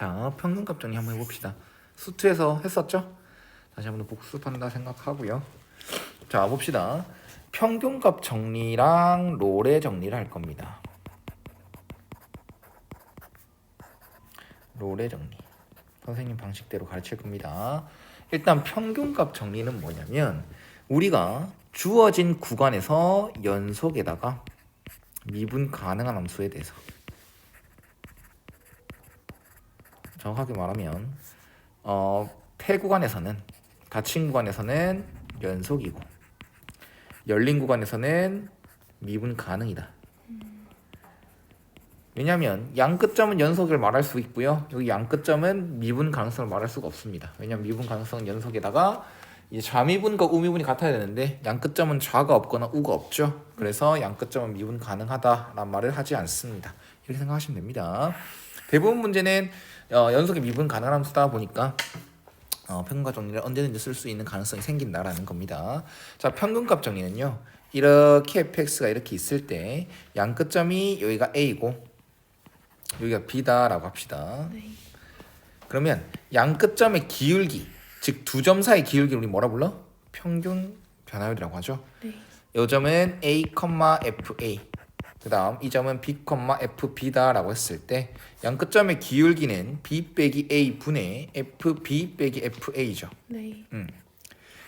자, 평균값 정리 한번 해봅시다. 수트에서 했었죠? 다시 한번 복습한다 생각하고요. 자, 봅시다. 평균값 정리랑 롤의 정리를 할 겁니다. 롤의 정리. 선생님 방식대로 가르칠 겁니다. 일단 평균값 정리는 뭐냐면 우리가 주어진 구간에서 연속에다가 미분 가능한 함수에 대해서 정확하게 말하면 폐구간에서는 닫힌 구간에서는 연속이고 열린 구간에서는 미분 가능이다. 왜냐하면 양 끝점은 연속을 말할 수 있고요. 여기 양 끝점은 미분 가능성을 말할 수가 없습니다. 왜냐하면 미분 가능성은 연속에다가 이제 좌미분과 우미분이 같아야 되는데 양 끝점은 좌가 없거나 우가 없죠. 그래서 양 끝점은 미분 가능하다라는 말을 하지 않습니다. 이렇게 생각하시면 됩니다. 대부분 문제는 연속의 미분 가능한 함수다 보니까 평균값 정리를 언제든지 쓸 수 있는 가능성이 생긴다라는 겁니다. 자, 평균값 정리는요. 이렇게 fx가 이렇게 있을 때 양 끝점이 여기가 a고 여기가 b다라고 합시다. 네. 그러면 양 끝점의 기울기, 즉 두 점 사이 기울기를 우리 뭐라 불러? 평균 변화율이라고 하죠. 네. 이 점은 a, fa. 그 다음 이 점은 b, fb다라고 했을 때 양 끝점의 기울기는 b 빼기 a 분의 fb 빼기 fa죠. 네.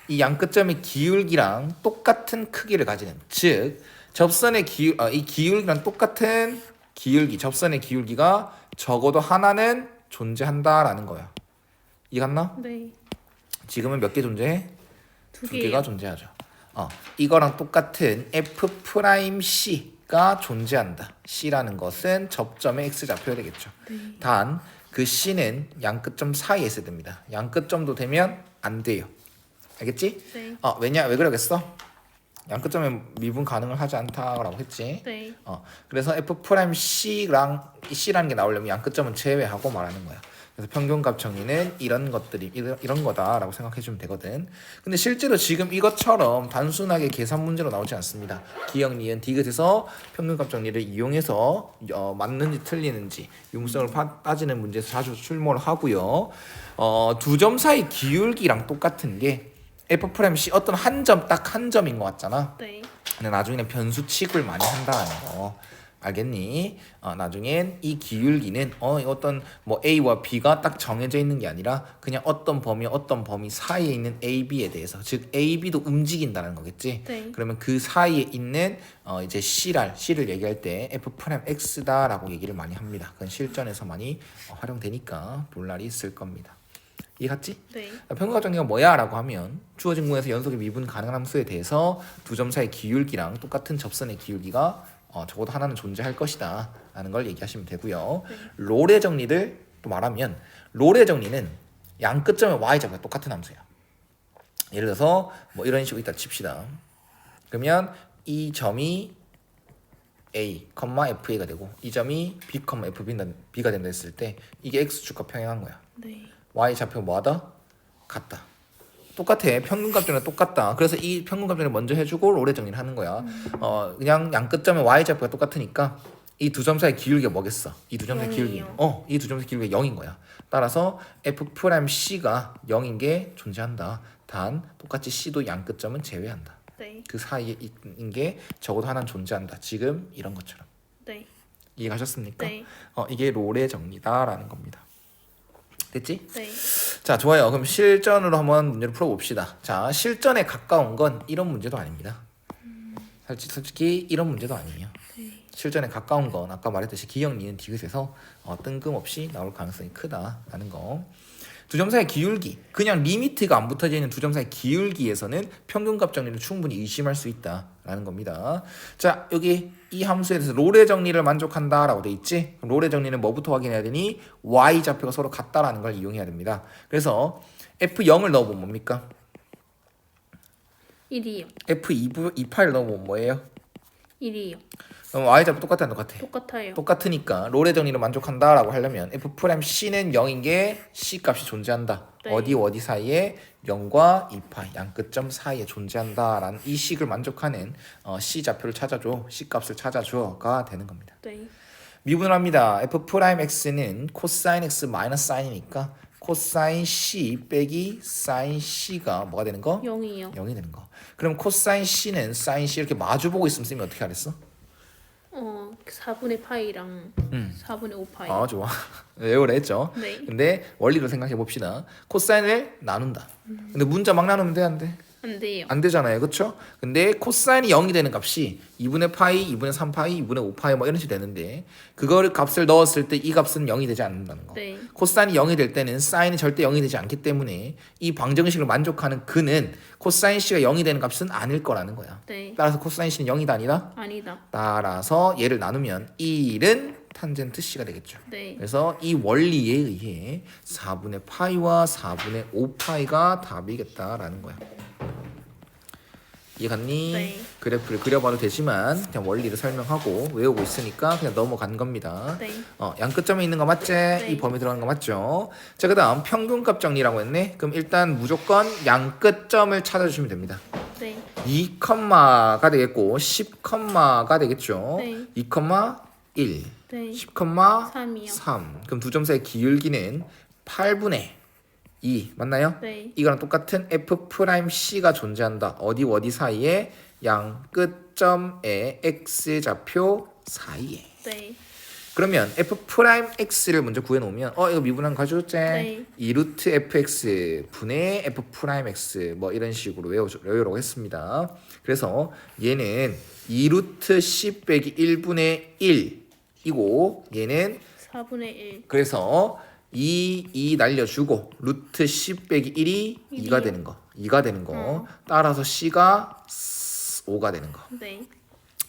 이 양 끝점의 기울기랑 똑같은 크기를 가지는, 즉 접선의 이 기울기랑 똑같은 기울기, 접선의 기울기가 적어도 하나는 존재한다라는 거야. 이해갔나? 네. 지금은 몇 개 존재해? 두 개요. 개가 존재하죠. 이거랑 똑같은 f'C가 존재한다. C라는 것은 접점의 x좌표가 되겠죠. 네. 단 그 C는 양 끝점 사이에 있어야 됩니다. 양 끝점도 되면 안 돼요. 알겠지? 네. 왜냐? 왜 그러겠어? 양 끝점에 미분 가능을 하지 않다라고 했지. 네. 그래서 f'C랑 C라는 게 나오려면 양 끝점은 제외하고 말하는 거야. 그래서 평균값 정리는 이런 것들이 이런 거다라고 생각해 주면 되거든. 근데 실제로 지금 이것처럼 단순하게 계산 문제로 나오지 않습니다. 기역, 니은, 디귿에서 평균값 정리를 이용해서 맞는지 틀리는지 융성을 따지는 문제에서 자주 출몰을 하고요. 두 점 사이 기울기랑 똑같은 게 f'C 어떤 한 점, 딱 한 점인 것 같잖아. 네. 근데 나중에는 변수 취급을 많이 한다는 거 알겠니? 나중엔 이 기울기는 어떤 뭐 A와 B가 딱 정해져 있는 게 아니라 그냥 어떤 범위 사이에 있는 A, B에 대해서, 즉 A, B도 움직인다는 거겠지. 네. 그러면 그 사이에 있는 이제 C를 얘기할 때 f'X다라고 얘기를 많이 합니다. 그건 실전에서 많이 활용되니까 볼 날이 있을 겁니다. 이해갔지? 네. 평균값 정리가 뭐야? 라고 하면 주어진 구에서 연속의 미분 가능한 함수에 대해서 두 점 사이 기울기랑 똑같은 접선의 기울기가 적어도 하나는 존재할 것이다 라는 걸 얘기하시면 되고요. 네. 롤의 정리를 또 말하면 롤의 정리는 양 끝점의 y좌표가 똑같은 함수야. 예를 들어서 뭐 이런 식으로 있다 칩시다. 그러면 이 점이 a, fa가 되고 이 점이 b, fb가 된다 했을 때 이게 x축과 평행한 거야. 네. y좌표 뭐하다? 같다. 똑같아. 평균값 정리는 똑같다. 그래서 이 평균값 정리를 먼저 해주고 롤의 정리를 하는 거야. 그냥 양 끝점의 y좌표가 똑같으니까 이 두 점 사이 기울기가 뭐겠어? 이 두 점 사이 기울기. 이 두 점 사이 기울기가 0인 거야. 따라서 f'C가 0인 게 존재한다. 단 똑같이 C도 양 끝점은 제외한다. 네. 그 사이에 있는 게 적어도 하나는 존재한다. 지금 이런 것처럼. 네. 이해가셨습니까? 네. 이게 롤의 정리다라는 겁니다. 됐지? 네. 자, 좋아요. 그럼 실전으로 한번 문제를 풀어봅시다. 자, 실전에 가까운 건 이런 문제도 아닙니다. 솔직히 이런 문제도 아니에요. 네. 실전에 가까운 건 아까 말했듯이 기역, 니은, 디귿에서 뜬금없이 나올 가능성이 크다라는 거. 두 점 사이 기울기, 그냥 리미트가 안 붙어져 있는 두 점 사이 기울기에서는 평균값 정리를 충분히 의심할 수 있다라는 겁니다. 자, 여기 이 함수에 대해서 롤의 정리를 만족한다라고 돼 있지? 그럼 롤의 정리는 뭐부터 확인해야 되니? y좌표가 서로 같다라는 걸 이용해야 됩니다. 그래서 f0을 넣어보면 뭡니까? 1이요. f28을 넣어보면 뭐예요? 1이요. 그럼 y좌표 똑같아 안 똑같아? 똑같아요. 똑같으니까 롤의 정리를 만족한다라고 하려면 f'C는 0인 게 C 값이 존재한다. 네. 어디 사이에 0과 2파 양 끝점 사이에 존재한다라는 이 식을 만족하는 C 좌표를 찾아줘. C 값을 찾아줘가 되는 겁니다. 네. 미분을 합니다. f 프라임 x는 코사인 x 마이너스 사인이니까 코사인 c 빼기 사인 c가 뭐가 되는 거? 0이요. 0이 되는 거. 그럼 코사인 c는 사인 c 이렇게 마주 보고 있으면 쌤이 어떻게 하랬어? 4분의 파이랑 4분의 5 파이. 아 좋아. 외우라 했죠. 네. 근데 원리를 생각해 봅시다. 코사인을 나눈다. 근데 문자 막 나누면 돼, 안 돼? 안 돼요. 안 되잖아요, 그렇죠? 근데 코사인이 0이 되는 값이 2분의 파이, 2분의 3파이, 2분의 5파이 뭐 이런 식이 되는데 그거를 값을 넣었을 때 이 값은 0이 되지 않는다는 거. 네. 코사인이 0이 될 때는 사인이 절대 0이 되지 않기 때문에 이 방정식을 만족하는 그는 코사인 c가 0이 되는 값은 아닐 거라는 거야. 네. 따라서 코사인 c는 0이다 아니다? 아니다. 따라서 얘를 나누면 1은 탄젠트 c가 되겠죠. 네. 그래서 이 원리에 의해 4분의 파이와 4분의 5파이가 답이겠다라는 거야. 이해갔니? 네. 그래프를 그려봐도 되지만 그냥 원리를 설명하고 외우고 있으니까 그냥 넘어간 겁니다. 네. 양끝점에 있는 거 맞지? 이 범위 들어가는 거 맞죠? 자, 그 다음 평균값 정리라고 했네. 그럼 일단 무조건 양끝점을 찾아주시면 됩니다. 네. 2컴마가 되겠고 10컴마가 되겠죠. 네. 2,1 네. 10컴마 3이요. 3 그럼 두 점 사이 기울기는 8분의 2 맞나요? 네. 이거랑 똑같은 f 프라임 c가 존재한다. 어디 사이에 양 끝점의 x 좌표 사이에. 네. 그러면 f 프라임 x를 먼저 구해 놓으면 이거 미분한 가져왔지? 네. 2 루트 fx 분의 f 프라임 x 뭐 이런 식으로 외우라고 했습니다. 그래서 얘는 2 루트 c 빼기 1분의 1이고 얘는 4분의 1. 그래서 2 날려주고 루트 c 빼기 1이 2가 되는 거 2가 되는 거 따라서 c가 5가 되는 거 네.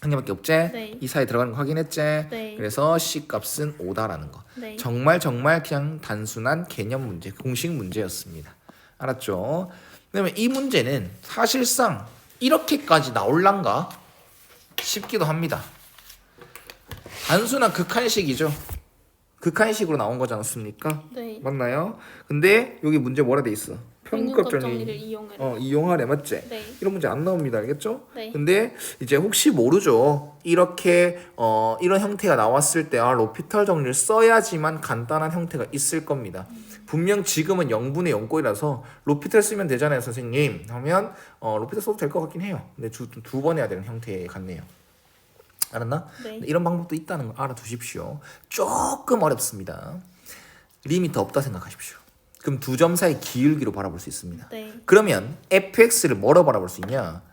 한 개밖에 없지? 네. 이 사이 들어가는 거 확인했지? 네. 그래서 c 값은 5다라는 거 네. 정말 그냥 단순한 개념 문제 공식 문제였습니다. 알았죠? 그러면 이 문제는 사실상 이렇게까지 나올란가 싶기도 합니다. 단순한 극한식이죠. 극한식으로 나온 거지 않습니까? 네. 맞나요? 근데 여기 문제 뭐라 돼 있어? 평균값 정리를 정리. 이용해라. 이용하래 맞지? 네. 이런 문제 안 나옵니다. 알겠죠? 네. 근데 이제 혹시 모르죠. 이렇게 이런 형태가 나왔을 때 로피탈 정리를 써야지만 간단한 형태가 있을 겁니다. 분명 지금은 0분의 0꼴이라서 로피탈 쓰면 되잖아요, 선생님. 하면 로피탈 써도 될 것 같긴 해요. 근데 두 번 해야 되는 형태 같네요. 알았나? 네. 이런 방법도 있다는 거 알아두십시오. 조금 어렵습니다. 리미트 없다 생각하십시오. 그럼 두 점 사이 기울기로 바라볼 수 있습니다. 네. 그러면 fx를 뭐로 바라볼 수 있냐?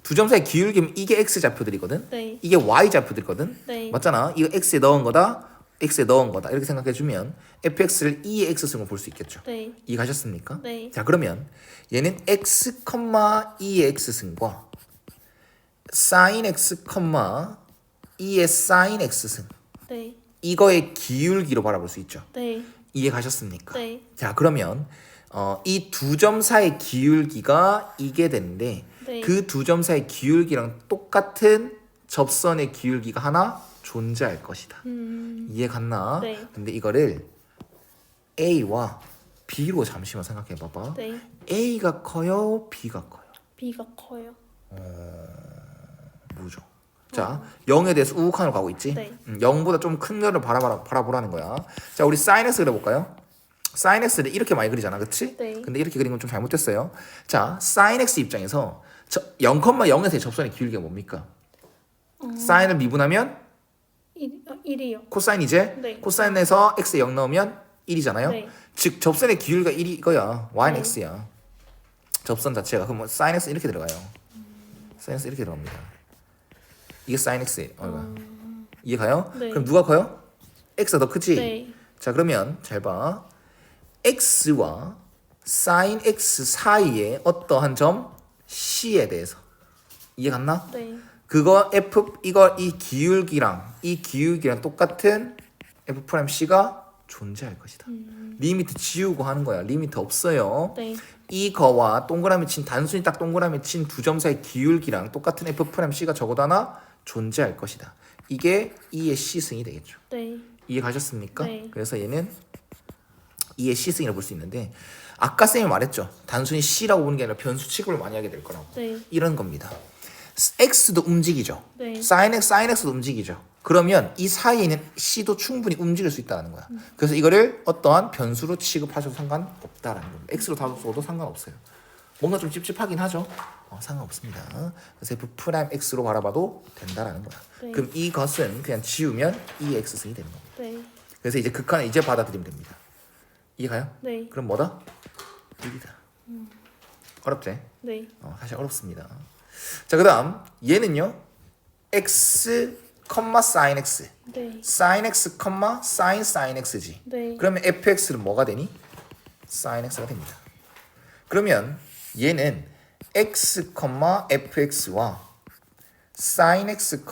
두 점 사이 기울기면 이게 x 좌표들이거든. 네. 이게 y 좌표들이거든. 네. 맞잖아. 이거 x에 넣은 거다. x에 넣은 거다. 이렇게 생각해 주면 fx를 2의 x승으로 볼 수 있겠죠. 네. 이해가셨습니까? 네. 자, 그러면 얘는 x, 2의 x승과 sin x, 2의 sin x승 네. 이거의 기울기로 바라볼 수 있죠. 네. 이해 가셨습니까? 네. 자, 그러면 이 두 점 사이 기울기가 이게 되는데 네. 그 두 점 사이 기울기랑 똑같은 접선의 기울기가 하나 존재할 것이다. 이해 갔나? 네. 근데 이거를 A와 B로 잠시만 생각해 봐봐. 네. A가 커요, B가 커요. B가 커요. 뭐죠? 자, 0에 대해서 우극한으로 가고 있지? 네. 0보다 좀 큰 거를 바라보라는 거야. 자, 우리 sin x 그려볼까요? sin x를 이렇게 많이 그리잖아, 그치? 네. 근데 이렇게 그린 건 좀 잘못됐어요. 자, sin x 입장에서 0,0에서의 접선의 기울기가 뭡니까? sin을 미분하면 1이요. 코사인이지? 네. 코사인에서 x에 0 넣으면 1이잖아요? 네. 즉, 접선의 기울기가 1이 이거야. y는 네. x야. 접선 자체가. 그럼 sin x 이렇게 들어가요. sin x 이렇게 들어갑니다. 이게 sin x 이해 가요? 네. 그럼 누가 커요? x가 더 크지? 네. 자, 그러면 잘 봐. x와 sin x 사이에 어떠한 점 c에 대해서 이해 갔나? 네. 그거 이 기울기랑 똑같은 f 프라임 c가 존재할 것이다. 리미트 지우고 하는 거야. 리미트 없어요. 네. 이거와 동그라미 친 단순히 딱 동그라미 친 두 점 사이 기울기랑 똑같은 f 프라임 c가 적어도 하나 존재할 것이다. 이게 2의 c승이 되겠죠. 네. 이해 가셨습니까? 네. 그래서 얘는 2의 c승이라고 볼 수 있는데 아까 쌤이 말했죠. 단순히 c라고 보는 게 아니라 변수 취급을 많이 하게 될 거라고. 네. 이런 겁니다. x도 움직이죠. 네. sin x도 움직이죠. 그러면 이 사이에 있는 c도 충분히 움직일 수 있다는 거야. 그래서 이거를 어떠한 변수로 취급하셔도 상관없다라는 겁니다. x로 다뤄도 상관없어요. 뭔가 좀 찝찝하긴 하죠. 상관없습니다. 그래서 f'(x로 바라봐도 된다라는 거야. 네. 그럼 이것은 그냥 지우면 2x승이 되는 겁니다. 네. 그래서 이제 극한을 이제 받아들이면 됩니다. 이해가요? 네. 그럼 뭐다? 1이다. 어렵지? 네. 사실 어렵습니다. 자, 그 다음 얘는요. x, sin x, 네. sin x, sin x지. 네. 그러면 fx는 뭐가 되니? sin x가 됩니다. 그러면 얘는 x, fx와 sin x,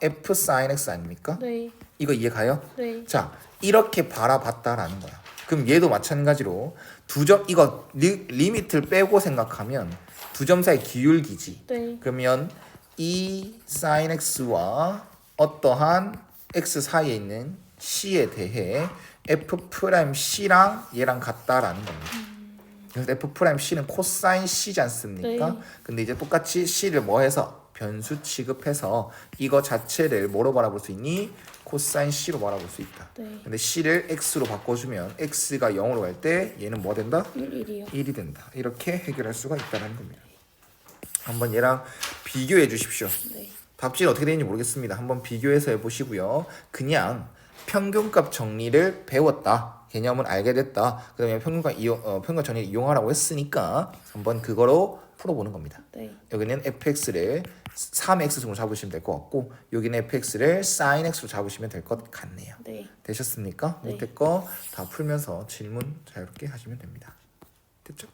f sin x 아닙니까? 네. 이거 이해가요? 네. 자, 이렇게 바라봤다라는 거야. 그럼 얘도 마찬가지로 두 점 이거 리미트를 빼고 생각하면 두 점 사이 기울기지. 네. 그러면 이 sin x와 어떠한 x 사이에 있는 c에 대해 f'c랑 얘랑 같다라는 겁니다. 그래서 f'c는 코사인 c지 않습니까? 네. 근데 이제 똑같이 c를 뭐 해서 변수 취급해서 이거 자체를 뭐로 바라볼 수 있니? 코사인 c로 바라볼 수 있다. 네. 근데 c를 x로 바꿔주면 x가 0으로 갈 때 얘는 뭐 된다? 1이요. 1이 된다. 이렇게 해결할 수가 있다는 겁니다. 한번 얘랑 비교해 주십시오. 네. 답지는 어떻게 되는지 모르겠습니다. 한번 비교해서 해보시고요. 그냥 평균값 정리를 배웠다. 개념은 알게 됐다. 그다음에 평균 정리를 이용하라고 했으니까 한번 그거로 풀어보는 겁니다. 네. 여기는 fx를 3x승으로 잡으시면 될 것 같고 여기는 fx를 sin x로 잡으시면 될 것 같네요. 네. 되셨습니까? 네. 밑에 거 다 풀면서 질문 자유롭게 하시면 됩니다. 됐죠?